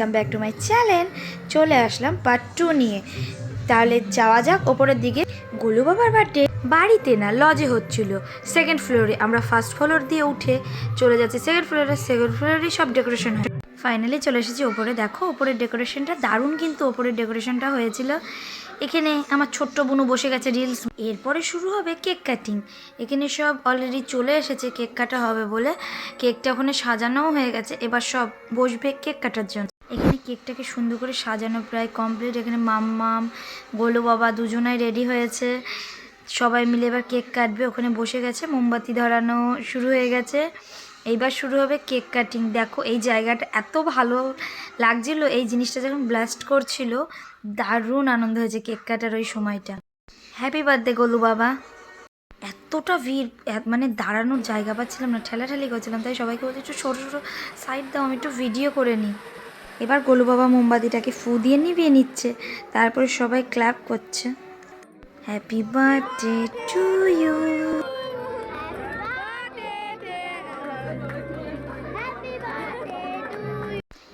Welcome back to my channel. চলে আসলাম part 2 নিয়ে। তাহলে যাওয়া যাক ওপরের দিকে। গোলু বাবার বার্থডে বাড়িতে না, লজে হচ্ছিল, সেকেন্ড ফ্লোরে। আমরা ফার্স্ট ফ্লোর দিয়ে উঠে চলে যাচ্ছি সেকেন্ড ফ্লোরে। সেকেন্ড ফ্লোরেরই সব ডেকোরেশন হয়। ফাইনালি চলে এসেছি ওপরে। দেখো ওপরের ডেকোরেশনটা দারুণ, কিন্তু ওপরের ডেকোরেশনটা হয়েছিল। এখানে আমার ছোট্ট বোনু বসে গেছে রিলস। এরপরে শুরু হবে কেক কাটিং। এখানে সব অলরেডি চলে এসেছে কেক কাটা হবে বলে। কেকটা ওখানে সাজানোও হয়ে গেছে, এবার সব বসবে কেক কাটার জন্য। এখানে কেকটাকে সুন্দর করে সাজানো প্রায় কমপ্লিট। এখানে মাম্মাম, গোলু বাবা দুজনাই রেডি হয়েছে। সবাই মিলে এবার কেক কাটবে। ওখানে বসে গেছে, মোমবাতি ধরানো শুরু হয়ে গেছে। এইবার শুরু হবে কেক কাটিং। দেখো এই জায়গাটা এত ভালো লাগছিল, এই জিনিসটা যখন ব্লাস্ট করছিল দারুণ আনন্দ হয়েছে কেক কাটার ওই সময়টা। হ্যাপি বার্থডে গোলু বাবা। এতটা ভিড়, মানে দাঁড়ানোর জায়গা পাচ্ছিলাম না, ঠেলাঠেলি করছিলাম, তাই সবাইকে বলছি একটু ছোটো ছোটো সাইড দাও, আমি একটু ভিডিও করে নিই। এবার গোলু বাবা মোমবাতিটাকে ফু দিয়ে নিভিয়ে নিচ্ছে, তারপরে সবাই ক্ল্যাপ করছে। Happy birthday to you.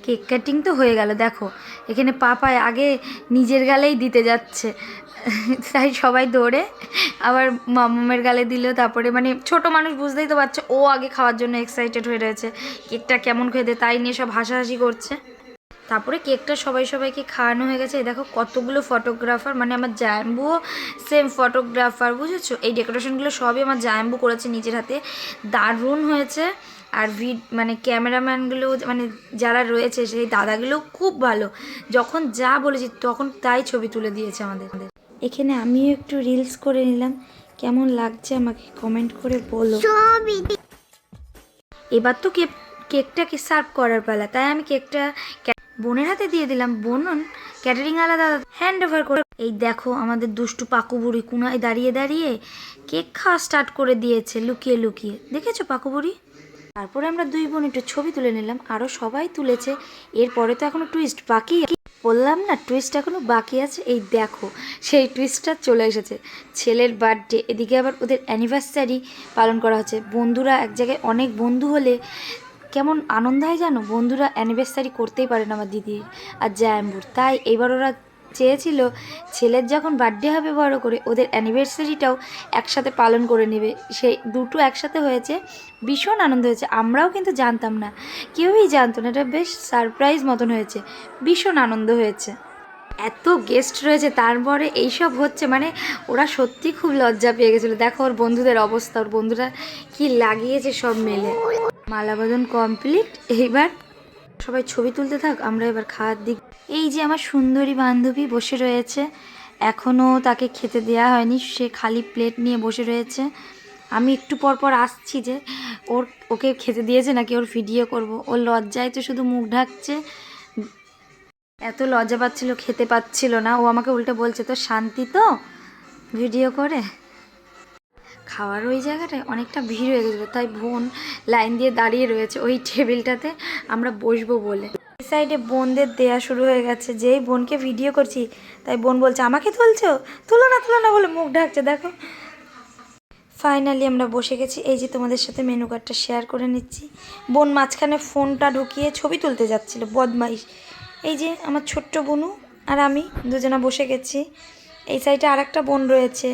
Cake cutting তো হয়ে গেল। দেখো এখানে পাপায় আগে নিজের গালেই দিতে যাচ্ছে, তাই সবাই দৌড়ে আবার মামামের গালে দিল। তারপরে মানে ছোট মানুষ বুঝতেই তো পারছে, ও আগে খাওয়ার জন্য এক্সাইটেড হয়ে রয়েছে, কেকটা কেমন খেতে, তাই নিয়ে সব হাসাহাসি করছে। তারপরে কেকটা সবাইকে খাওয়ানো হয়ে গেছে। এই দেখো কতগুলো ফটোগ্রাফার, মানে আমার জায়াম্বুও সেম ফটোগ্রাফার, বুঝেছো? এই ডেকোরেশনগুলো সবই আমার জায়াম্বু করেছে নিজের হাতে, দারুণ হয়েছে। আর মানে ক্যামেরাম্যানগুলো, মানে যারা রয়েছে সেই দাদাগুলো খুব ভালো, যখন যা বলেছি তখন তাই ছবি তুলে দিয়েছে আমাদের। এখানে আমিও একটু রিলস করে নিলাম, কেমন লাগছে আমাকে কমেন্ট করে বলো। এবার তো কেকটাকে সার্ভ করার পালা, তাই আমি কেকটা বোনের হাতে দিয়ে দিলাম। বোন ক্যাটারিং আলাদা হ্যান্ড ওভার করে। এই দেখো আমাদের দুষ্টু পাকু বুড়ি কুনায় দাঁড়িয়ে দাঁড়িয়ে কেক খাওয়া স্টার্ট করে দিয়েছে, লুকিয়ে লুকিয়ে। দেখেছো পাকু বুড়ি? তারপরে আমরা দুই বোন একটু ছবি তুলে নিলাম, আরও সবাই তুলেছে। এরপরে তো এখনো টুইস্ট বাকি, বললাম না টুইস্ট এখনো বাকি আছে। এই দেখো সেই টুইস্টটা চলে এসেছে, ছেলের বার্থডে, এদিকে আবার ওদের অ্যানিভার্সারি পালন করা হচ্ছে। বন্ধুরা এক জায়গায়, অনেক বন্ধু হলে কেমন আনন্দ হয় জানো। বন্ধুরা অ্যানিভার্সারি করতেই পারে না আমার দিদির আর জায়াম্বুর, তাই এবার ওরা চেয়েছিল ছেলের যখন বার্থডে হবে বড় করে, ওদের অ্যানিভার্সারিটাও একসাথে পালন করে নেবে। সেই দুটো একসাথে হয়েছে, ভীষণ আনন্দ হয়েছে। আমরাও কিন্তু জানতাম না, কেউই জানতো না, এটা বেশ সারপ্রাইজ মতন হয়েছে, ভীষণ আনন্দ হয়েছে। এত গেস্ট রয়েছে, তারপরে এইসব হচ্ছে, মানে ওরা সত্যি খুব লজ্জা পেয়ে গেছিলো। দেখো ওর বন্ধুদের অবস্থা, ওর বন্ধুরা কি লাগিয়েছে সব মেলে। মালাবদন কমপ্লিট। এইবার সবাই ছবি তুলতে থাক, আমরা এবার খাওয়ার দিক। এই যে আমার সুন্দরী বান্ধবী বসে রয়েছে, এখনও তাকে খেতে দেওয়া হয়নি, সে খালি প্লেট নিয়ে বসে রয়েছে। আমি একটু পর পর আসছি যে ওকে খেতে দিয়েছে নাকি ওর ভিডিও করব। ওর লজ্জায় তো শুধু মুখ ঢাকছে, এত লজ্জা পাচ্ছিল, খেতে পাচ্ছিল না। ও আমাকে উল্টে বলছে তো শান্তি তো ভিডিও করে। খাওয়ার ওই জায়গাটায় অনেকটা ভিড় হয়ে গেছিলো, তাই বোন লাইন দিয়ে দাঁড়িয়ে রয়েছে ওই টেবিলটাতে আমরা বসবো বলে। এই সাইডে বোনদের দেয়া শুরু হয়ে গেছে, যেই বোনকে ভিডিও করছি তাই বোন বলছে আমাকে তুলছো, তুলো না বলে মুখ ঢাকছে। দেখো ফাইনালি আমরা বসে গেছি। এই যে তোমাদের সাথে মেনু কার্ডটা শেয়ার করে নিচ্ছি। বোন মাঝখানে ফোনটা ঢুকিয়ে ছবি তুলতে যাচ্ছিল, বদমাইশ। এই যে আমার ছোট্ট বোনু আর আমি দুজনা বসে গেছি। এই সাইডে আর একটা বোন রয়েছে।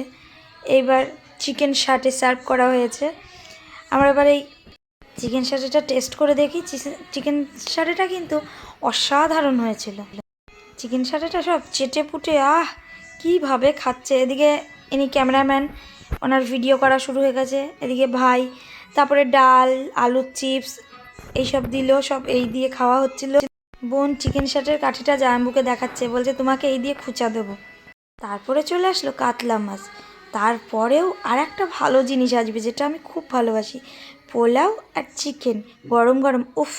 এইবার চিকেন শাটে সার্ভ করা হয়েছে। আমরা এবার এই চিকেন শাটেটা টেস্ট করে দেখি। চিকেন শাটেটা কিন্তু অসাধারণ হয়েছিল। চিকেন শাটেটা সব চেটে পুটে কীভাবে খাচ্ছে। এদিকে ইনি ক্যামেরাম্যান, ওনার ভিডিও করা শুরু হয়ে গেছে। এদিকে ভাই, তারপরে ডাল, আলুর চিপস এইসব দিল, সব এই দিয়ে খাওয়া হচ্ছিল। বোন চিকেন শাটের কাঠিটা জায়াম্বুকে দেখাচ্ছে, বলছে তোমাকে এই দিয়ে খুঁচা দেবো। তারপরে চলে আসলো কাতলা মাছ। তারপরেও আর একটা ভালো জিনিস আসবে, যেটা আমি খুব ভালোবাসি, পোলাও আর চিকেন গরম গরম। উফ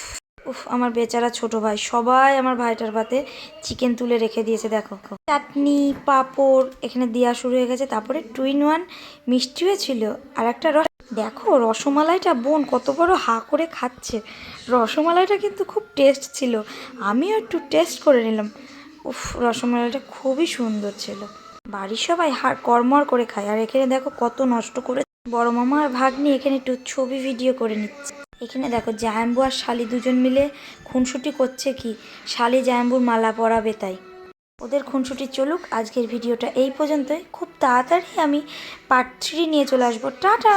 উফ, আমার বেচারা ছোট ভাই, সবাই আমার ভাইটার ভাতে চিকেন তুলে রেখে দিয়েছে। দেখো চাটনি পাঁপড় এখানে দেওয়া শুরু হয়ে গেছে। তারপরে 2 in 1 মিষ্টিও ছিল, আর একটা দেখো রসমালাইটা বোন কত বড় হা করে খাচ্ছে। রসমালাইটা কিন্তু খুব টেস্ট ছিল, আমিও একটু টেস্ট করে নিলাম। উফ, রসমালাইটা খুবই সুন্দর ছিল। বাড়ির সবাই কড়মড় করে খায়। আর এখানে দেখো কত নষ্ট করে বড় মামা আর ভাগ্নি এখানে একটু ছবি ভিডিও করে নিচ্ছে। এখানে দেখো জায়াম্বু আর শালি দুজন মিলে খুনসুটি করছে, কি শালি জায়াম্বুর মালা পরাবে তাই। ওদের খুনসুটি চলুক, আজকের ভিডিওটা এই পর্যন্তই। খুব তাড়াতাড়ি আমি পার্ট 3 নিয়ে চলে আসবো। টাটা।